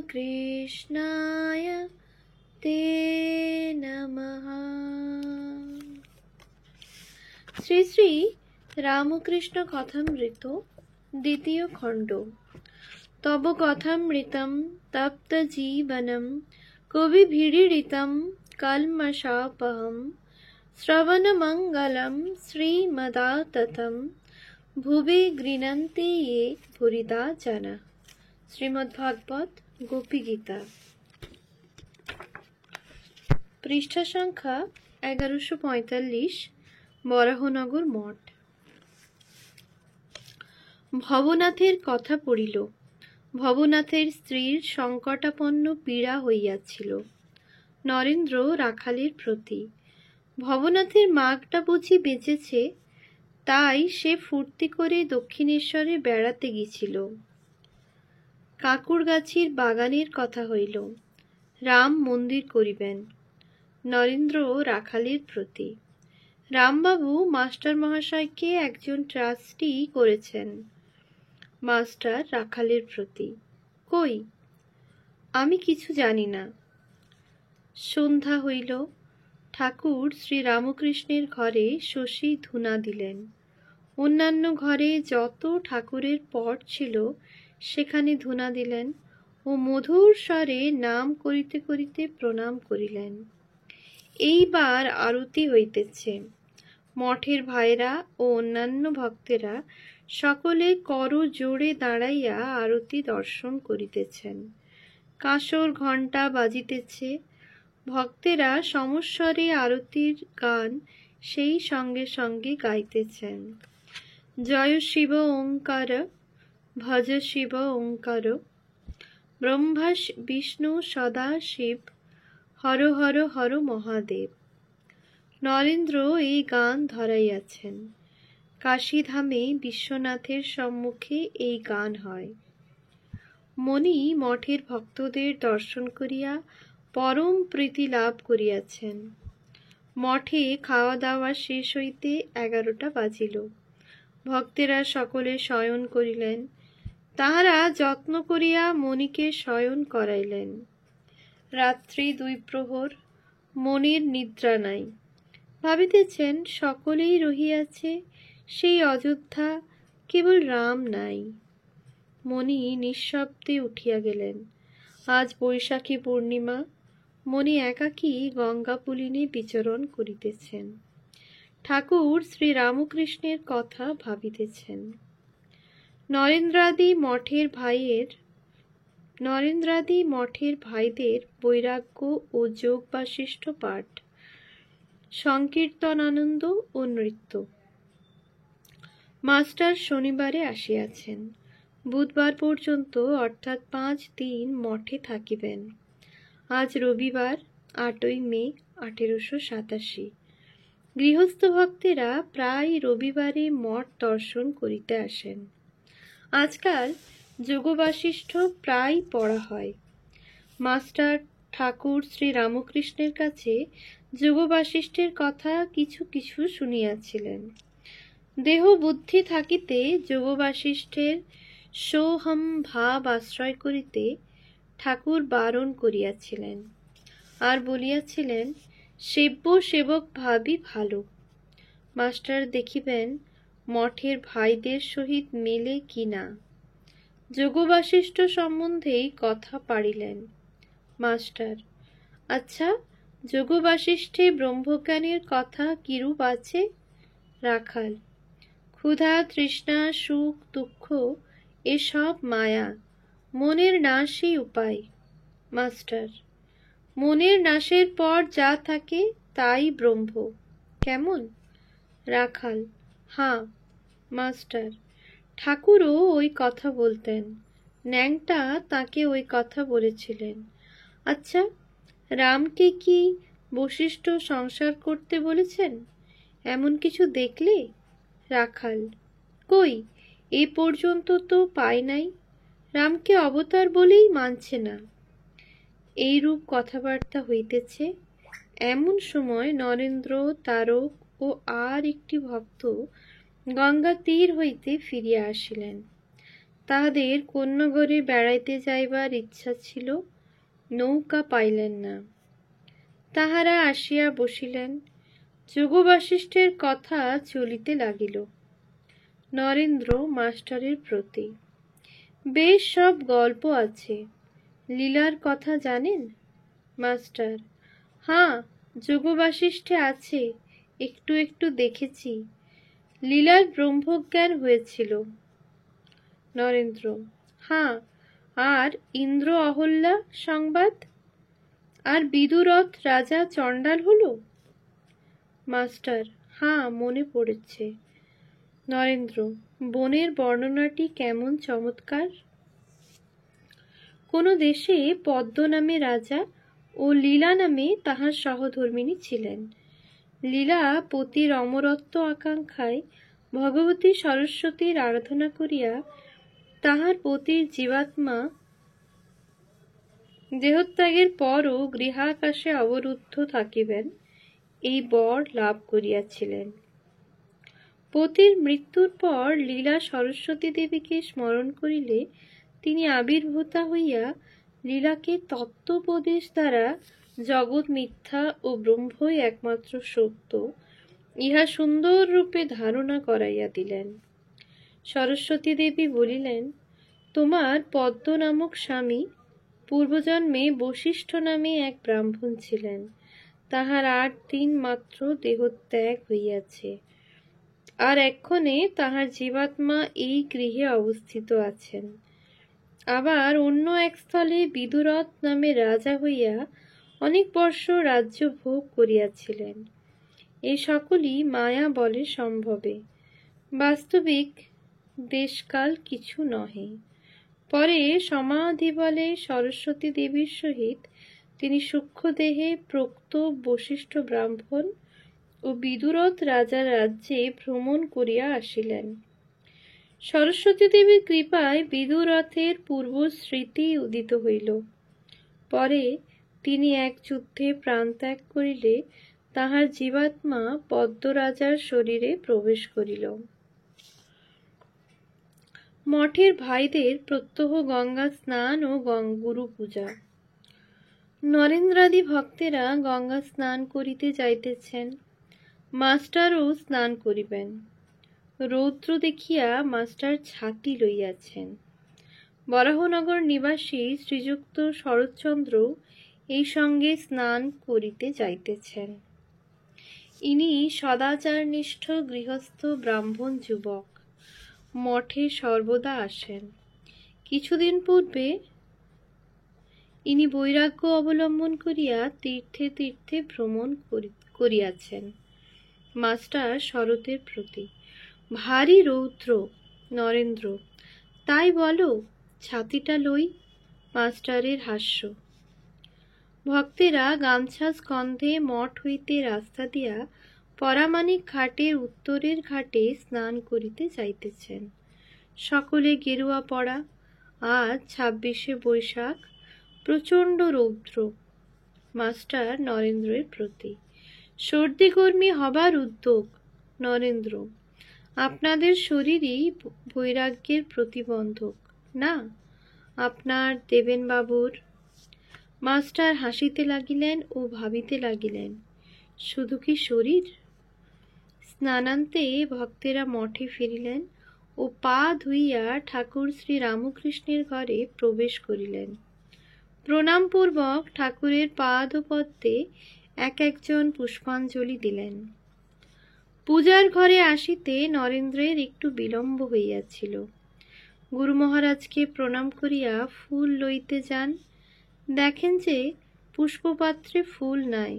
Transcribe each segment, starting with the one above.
কৃষ্ণায় তে নমঃ। শ্রী শ্রী রামকৃষ্ণ কথামৃত দ্বিতীয় খণ্ড। তব কথামৃতম তপ্ত জীবনম কবিভিড়িতম কলমশাপহম শ্রবণমঙ্গলম শ্রীমদাততম ভুবি গৃণন্তি ये ভুরিদা জনা। শ্রীমদ্ভাগবত গোপী গীতা, পৃষ্ঠা সংখ্যা 1145, বরাহনগর মঠ। ভবনাথের কথা পড়িল। ভবনাথের স্ত্রীর সংকটাপন্ন পীড়া হইয়াছিল নরেন্দ্র রাখালের প্রতি। ভবনাথের মাগটা বুঝি বেঁচেছে, তাই সে ফুর্তি করে দক্ষিণেশ্বরে বেড়াতে গিয়েছিল। কাকুরগাছির বাগানের কথা হইল। রাম মন্দির করিবেন নরেন্দ্র রাখালের প্রতি। রামবাবু মাস্টার মহাশয়কে একজন ট্রাস্টি করেছেন মাস্টার রাখালের প্রতি। কই, আমি কিছু জানি না। সন্ধ্যা হইল। ঠাকুর শ্রী রামকৃষ্ণের ঘরে শশী ধূনা দিলেন। অন্যান্য ঘরে যত ঠাকুরের পট ছিল সেখানে ধূনা দিলেন ও মধুর স্বরে নাম করিতে করিতে প্রণাম করিলেন। এইবার আরতি হইতেছে। মঠের ভাইরা ও অন্যান্য ভক্তেরা সকলে কর জোড়ে দাঁড়াইয়া আরতি দর্শন করিতেছেন। কাঁসর ঘণ্টা বাজিতেছে। ভক্তেরা সমস্বরে আরতির গান সেই সঙ্গে সঙ্গে গাইতেছেন। জয় শিব ওঙ্কার, ভজ শিব ওঙ্কার, ব্রহ্মা বিষ্ণু সদা শিব, হর হর হর মহাদেব। নরেন্দ্র এই গান ধরাইয়াছেন। কাশীধামে বিশ্বনাথের সম্মুখে এই গান হয়। মণি মঠের ভক্তদের দর্শন করিয়া পরম প্রীতি লাভ করিয়াছেন। মঠে খাওয়া দাওয়া শেষ হইতে 11টা বাজিল। ভক্তেরা সকলে শয়ন করিলেন। তাহারা যত্ন করিয়া মণিকে শয়ন করাইলেন। রাত্রি 2 প্রহর। মণির নিদ্রা নাই। ভাবিতেছেন সকলেই রহিয়াছে সেই অযোধ্যা, কেবল রাম নাই। মণি নিঃশব্দে উঠিয়া গেলেন। আজ বৈশাখী পূর্ণিমা। মণি একাকী গঙ্গাপুলিনে বিচরণ করিতেছেন। ঠাকুর শ্রী রামকৃষ্ণের কথা ভাবিতেছেন। নরেন্দ্রাদি মঠের ভাইদের বৈরাগ্য ও যোগ বাশিষ্ঠ পাঠ, সংকীর্তনানন্দ ও নৃত্য। মাস্টার শনিবারে আসিয়াছেন। বুধবার পর্যন্ত অর্থাৎ 5 দিন মঠে থাকিবেন। আজ রবিবার, 8ই মে 1887। গৃহস্থ ভক্তেরা প্রায় রবিবারে মঠ দর্শন করিতে আসেন। আজকাল যোগবাশিষ্ঠ প্রায় পড়া হয়। মাস্টার ঠাকুর শ্রী রামকৃষ্ণের কাছে যোগবাশিষ্ঠের কথা কিছু কিছু শুনিয়াছিলেন। দেহ বুদ্ধি থাকিতে যোগবাশিষ্ঠের সোহম ভাব আশ্রয় করিতে ঠাকুর বারণ করিয়াছিলেন, আর বলিয়াছিলেন সেব্য সেবক ভাবই ভালো। মাস্টার দেখিবেন মঠের ভাইদের সহিত মেলে কি না। যোগবাশিষ্ঠ সম্বন্ধেই কথা পাড়িলেন। মাস্টার: আচ্ছা, যোগবাশিষ্ঠে ব্রহ্মজ্ঞানের কথা কিরূপ আছে? রাখাল: ক্ষুধা তৃষ্ণা সুখ দুঃখ এসব মায়া, মনের নাশই উপায়। মাস্টার: মনের নাশের পর যা থাকে তাই ব্রহ্ম, কেমন? রাখাল: হাঁ। মাস্টার: ঠাকুরও ওই কথা বলতেন। ন্যাংটা তাকে ওই কথা বলেছিলেন। আচ্ছা, রামকে কি বশিষ্ঠ সংসার করতে বলেছেন? এমন কিছু দেখলে? রাখাল: কই, এ পর্যন্ত তো পাই নাই। রামকে অবতার বলেই মানছে না। এইরূপ কথাবার্তা হইতেছে। এমন সময় নরেন্দ্র, তারক ও আর একটি ভক্ত গঙ্গা তীর হইতে ফিরিয়া আসিলেন। তাহাদের কন্যাগরে বেড়াইতে যাইবার ইচ্ছা ছিল, নৌকা পাইলেন না। তাহারা আসিয়া বসিলেন। যোগবাশিষ্ঠের কথা চলিতে লাগিল নরেন্দ্র মাস্টারের প্রতি। বেশ সব গল্প আছে, লীলার কথা জানেন? মাস্টার: হাঁ, যোগবাশিষ্ঠে আছে, একটু একটু দেখেছি। লীলার ব্রহ্মজ্ঞান হয়েছিল। নরেন্দ্র: হাঁ, আর ইন্দ্র অহল্যা সংবাদ? আর বিদুরথ রাজা চণ্ডাল হলো? মাস্টার: হাঁ, মনে পড়েছে। নরেন্দ্র: বনের বর্ণনাটি কেমন চমৎকার! কোন দেশে পদ্ম নামে রাজা ও লীলা নামে তাহার সহধর্মিণী ছিলেন। লীলা পতির অমরত্ব আকাঙ্ক্ষায় ভগবতী সরস্বতীর আরাধনা করিয়া তাহার পতির জীবাত্মা দেহত্যাগের পরও গৃহাকাশে অবরুদ্ধ থাকিবেন, এই বর লাভ করিয়াছিলেন। পতির মৃত্যুর পর লীলা সরস্বতী দেবীকে স্মরণ করিলে তিনি আবির্ভূতা হইয়া লীলাকে তত্ত্বোপদেশ দ্বারা জগৎ মিথ্যা ও ব্রহ্মই একমাত্র সত্য ইহা সুন্দর রূপে ধারণা করাইয়া দিলেন। সরস্বতী দেবী বলিলেন, তোমার পদ্ম নামক স্বামী পূর্বজন্মে বশিষ্ঠ নামে এক ব্রাহ্মণ ছিলেন। তাহার 8 দিন মাত্র দেহত্যাগ হইয়াছে, আর এক্ষণে তাহার জীবাত্মা এই গৃহে অবস্থিত আছেন। আবার অন্য এক স্থলে বিদুরথ নামে রাজা হইয়া অনেক বর্ষ রাজ্য ভোগ করিয়াছিলেন। এই সকলই মায়া বলে সম্ভবে, বাস্তবিক দেশকাল কিছু নহে। পরে সমাধি বলে সরস্বতী দেবীর সহিত তিনি সূক্ষ্মদেহে প্রোক্ত বশিষ্ঠ ব্রাহ্মণ ও বিদুরথ রাজার রাজ্যে ভ্রমণ করিয়া আসিলেন। সরস্বতী দেবীর কৃপায় বিদুরথের পূর্ব স্মৃতি উদিত হইল। পরে তিনি এক যুদ্ধে প্রাণত্যাগ করিলে তাহার জীবাত্মা পদ্মরাজার শরীরে প্রবেশ করিল। মঠের ভাইদের প্রত্যহ গঙ্গা স্নান ও গুরু পূজা। নরেন্দ্রাদি ভক্তেরা গঙ্গা স্নান করিতে যাইতেছেন। মাস্টারও স্নান করিবেন। রৌদ্র দেখিয়া মাস্টার ছাতি লইয়াছেন। বরাহনগর নিবাসী শ্রীযুক্ত শরৎচন্দ্র এই সঙ্গে স্নান করিতে যাইতেছেন। ইনি সদাচারনিষ্ঠ গৃহস্থ ব্রাহ্মণ যুবক, মঠে সর্বদা আসেন। কিছুদিন পূর্বে ইনি বৈরাগ্য অবলম্বন করিয়া তীর্থে তীর্থে ভ্রমণ করিয়াছেন। মাস্টার শরতের প্রতি: ভারী রৌদ্র। নরেন্দ্র: তাই বলো, ছাতিটা লই। মাস্টারের হাস্য। ভক্তেরা গামছা স্কন্ধে মঠ হইতে রাস্তা দিয়া পরামানিক ঘাটের উত্তরের ঘাটে স্নান করিতে যাইতেছেন। সকলে গেরুয়া পরা। আজ 26শে বৈশাখ, প্রচণ্ড রৌদ্র। মাস্টার নরেন্দ্রের প্রতি: সর্দি গর্মি হবার উদ্যোগ। নরেন্দ্র: আপনাদের শরীরই বৈরাগ্যের প্রতিবন্ধক না, আপনার দেবেনবাবুর। মাস্টার হাসিতে লাগিলেন ও ভাবিতে লাগিলেন, শুধু কি শরীর? স্নানান্তে ভক্তেরা মঠে ফিরিলেন ও পা ধুইয়া ঠাকুর শ্রী রামকৃষ্ণের ঘরে প্রবেশ করিলেন। প্রণামপূর্বক ঠাকুরের পাদপদ্মে এক একজন পুষ্পাঞ্জলি দিলেন। পূজার ঘরে আসিতে নরেন্দ্রের একটু বিলম্ব হইয়াছিল। গুরু মহারাজকে প্রণাম করিয়া ফুল লইতে যান, দেখেন যে পুষ্পপাত্রে ফুল নাই।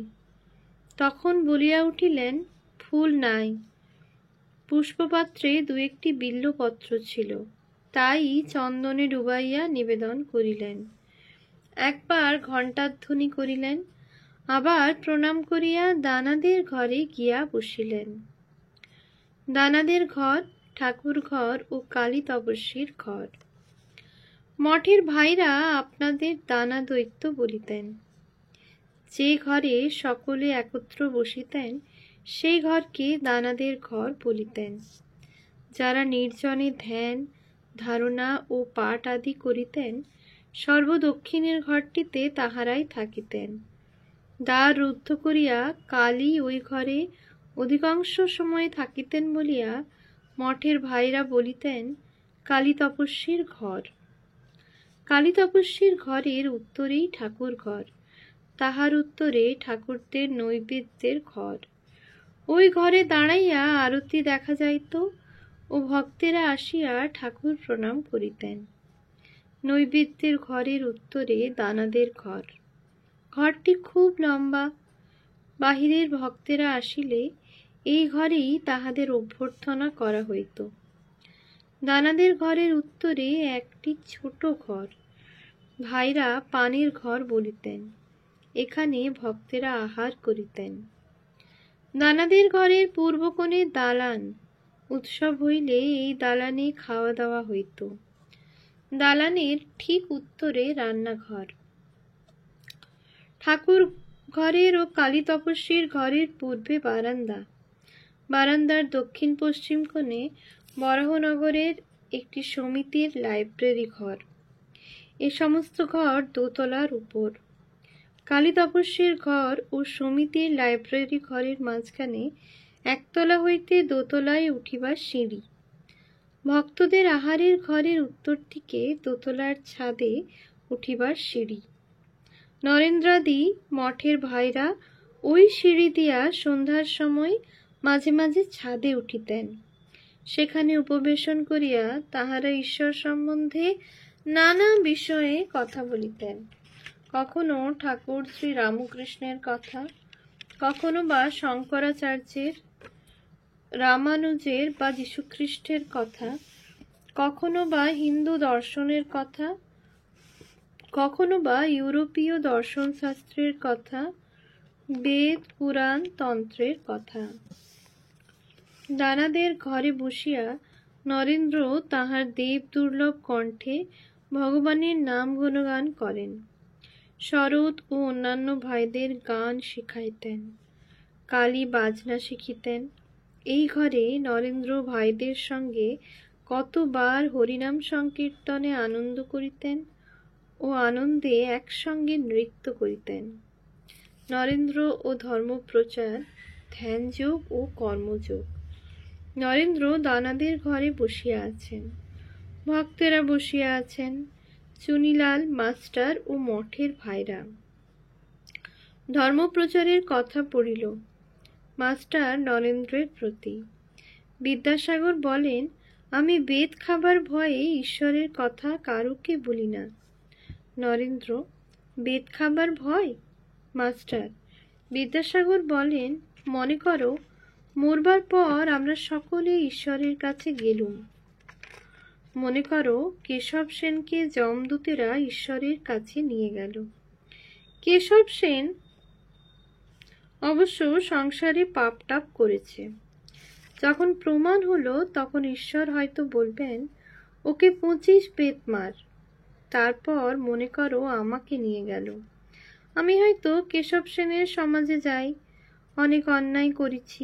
তখন বলিয়া উঠিলেন, ফুল নাই। পুষ্পপাত্রে 2-1টি বিল্বপত্র ছিল, তাই চন্দনে ডুবাইয়া নিবেদন করিলেন। একবার ঘণ্টাধ্বনি করিলেন, আবার প্রণাম করিয়া দানাদের ঘরে গিয়া বসিলেন। দানাদের ঘর ঠাকুর ঘর ও কালী তপস্বীর ঘর। মঠের ভাইরা আপনাদের দানা দৈত্য বলিতেন। যে ঘরে সকলে একত্র বসিতেন সেই ঘরকে দানাদের ঘর বলিতেন। যারা নির্জনে ধ্যান, ধারণা ও পাঠ আদি করিতেন, সর্বদক্ষিণের ঘরটিতে তাহারাই থাকিতেন। দ্বার রুদ্ধ করিয়া কালী ওই ঘরে অধিকাংশ সময় থাকিতেন বলিয়া মঠের ভাইরা বলিতেন কালী তপস্বীর ঘর। কালী তপস্বীর ঘরের উত্তরেই ঠাকুর ঘর, তাহার উত্তরে ঠাকুরদের নৈবেদ্যের ঘর। ওই ঘরে দাঁড়াইয়া আরতি দেখা যাইত ও ভক্তেরা আসিয়া ঠাকুর প্রণাম করিতেন। নৈবেদ্যের ঘরের উত্তরে দানাদের ঘর। ঘরটি খুব লম্বা। বাহিরের ভক্তেরা আসিলে এই ঘরেই তাহাদের অভ্যর্থনা করা হইত। দানাদের ঘরের উত্তরে একটি ছোট ঘর, ভাইরা পানের ঘর বলিতেন। এখানে ভক্তেরা আহার করিতেন। দানাদের ঘরের পূর্ব কোণে দালান। উৎসব হইলে এই দালানে খাওয়া দাওয়া হইত। দালানের ঠিক উত্তরে রান্নাঘর। ঠাকুর ঘরের ও কালী তপস্বীর ঘরের পূর্বে বারান্দা। বারান্দার দক্ষিণ পশ্চিম কোণে বরাহনগরের একটি সমিতির লাইব্রেরি ঘর। এ সমস্ত ঘর দোতলার উপর। কালী তপস্বীর ঘর ও সমিতির লাইব্রেরি ঘরের মাঝখানে একতলা হইতে দোতলায় উঠিবার সিঁড়ি। ভক্তদের আহারের ঘরের উত্তর দিকে দোতলার ছাদে উঠিবার সিঁড়ি। নরেন্দ্রাদি মঠের ভাইরা ওই সিঁড়ি দিয়া সন্ধ্যার সময় মাঝে মাঝে ছাদে উঠিতেন। সেখানে উপবেশন করিয়া তাহারা ঈশ্বর সম্বন্ধে নানা বিষয়ে কথা বলিতেন। কখনো ঠাকুর শ্রী রামকৃষ্ণের কথা, কখনো বা শঙ্করাচার্যের, রামানুজের বা যীশুখ্রিস্টের কথা, কখনো বা হিন্দু দর্শনের কথা, কখনো বা ইউরোপীয় দর্শনশাস্ত্রের কথা, বেদ পুরাণ তন্ত্রের কথা। দানাদের ঘরে বসিয়া নরেন্দ্র তাহার দেব দুর্লভ কণ্ঠে ভগবানের নাম গুণগান করেন। শরৎ ও অন্যান্য ভাইদের গান শিখাইতেন। কালী বাজনা শিখিতেন। এই ঘরে নরেন্দ্র ভাইদের সঙ্গে কতবার হরিনাম সংকীর্তনে আনন্দ করিতেন ও আনন্দে একসঙ্গে নৃত্য করিতেন। নরেন্দ্র ও ধর্মপ্রচার, ধ্যানযোগ ও কর্মযোগ। নরেন্দ্র দানাদের ঘরে বসিয়া আছেন। ভক্তেরা বসিয়া আছেন। চুনিলাল মাস্টার ও মঠের ভাইরা। ধর্মপ্রচারের কথা পড়িল। মাস্টার নরেন্দ্রের প্রতি। বিদ্যাসাগর বলেন, আমি বেদ খাবার ভয়ে ঈশ্বরের কথা কারুকে বলি না। নরেন্দ্র, বেদ খাবার ভয়? মাস্টার। বিদ্যাসাগর বলেন, মনে করো মরবার পর আমরা সকলে ঈশ্বরের কাছে গেলুম। মনে করো কেশব সেনকে যমদূতেরা ঈশ্বরের কাছে নিয়ে গেল। কেশব সেন অবশ্য সংসারে পাপ টাপ করেছে। যখন প্রমাণ হলো তখন ঈশ্বর হয়তো বলবেন, ওকে 25 বেত মার। তারপর মনে করো আমাকে নিয়ে গেল। আমি হয়তো কেশব সেনের সমাজে যাই, অনেক অন্যায় করেছি,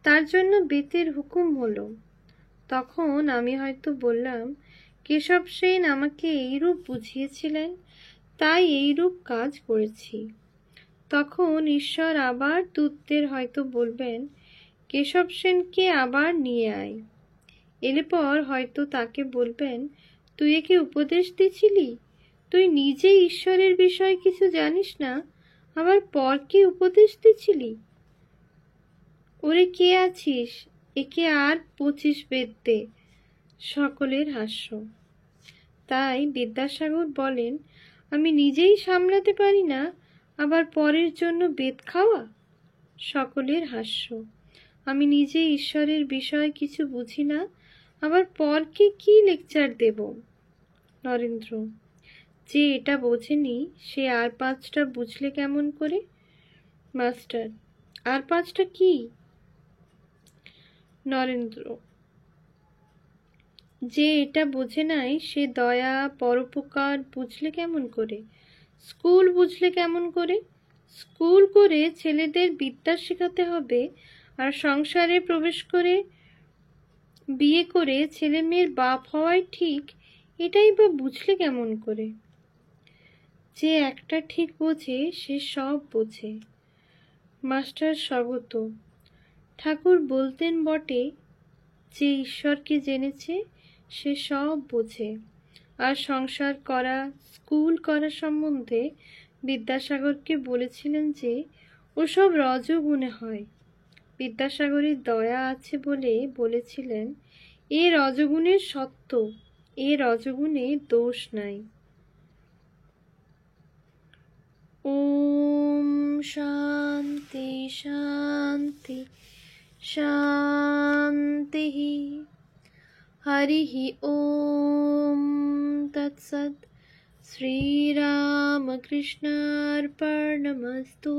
তার জন্য বেতের হুকুম হলো। তখন আমি হয়তো বললাম, কেশব সেন আমাকে এইরূপ বুঝিয়েছিলেন, তাই এইরূপ কাজ করেছি। তখন ঈশ্বর আবার দূতদের হয়তো বলবেন, কেশব সেনকে আবার নিয়ে আয়। এলে পর হয়তো তাকে বলবেন, তুই একে উপদেশ দিছিলি? তুই নিজে ঈশ্বরের বিষয়ে কিছু জানিস না, আবার পরকে উপদেশ দিছিলি? ওরে কে আছিস, একে আর 25 বেত দে। সকলের হাস্য। তাই বিদ্যাসাগর বলেন, আমি নিজেই সামলাতে পারি না, আবার পরের জন্য বেত খাওয়া? সকলের হাস্য। আমি নিজে ঈশ্বরের বিষয়ে কিছু বুঝি না, আবার পরকে কি লেকচার দেব? নরেন্দ্র, যে এটা বোঝেনি সে আর 5টা বুঝলে কেমন করে? মাস্টার, আর 5টা কি? নরেন্দ্র, যে এটা বোঝে নাই সে দয়া পরোপকার বুঝলে কেমন করে? স্কুল বুঝলে কেমন করে? স্কুল করে ছেলেদের বিদ্যা শেখাতে হবে, আর সংসারে প্রবেশ করে বিয়ে করে ছেলে মেয়ের বাপ হওয়াই ঠিক, এটাই বা বুঝলে কেমন করে? যে একটা ঠিক বোঝে সে সব বোঝে। মাস্টার স্বগত। ঠাকুর বলতেন বটে, যে ঈশ্বরকে জেনেছে সে সব বোঝে। আর সংসার করা, স্কুল করা সম্বন্ধে বিদ্যাসাগরকে বলেছিলেন যে ওসব রজগুণে হয়। বিদ্যাসাগরের দয়া আছে বলে বলেছিলেন, এ রজগুণের সত্য, এ রজগুণে দোষ নাই। ওম শান্তি শান্তি শান্তি। হরিঃ ওম তৎসৎ। শ্রীরামকৃষ্ণার্পণমস্তু।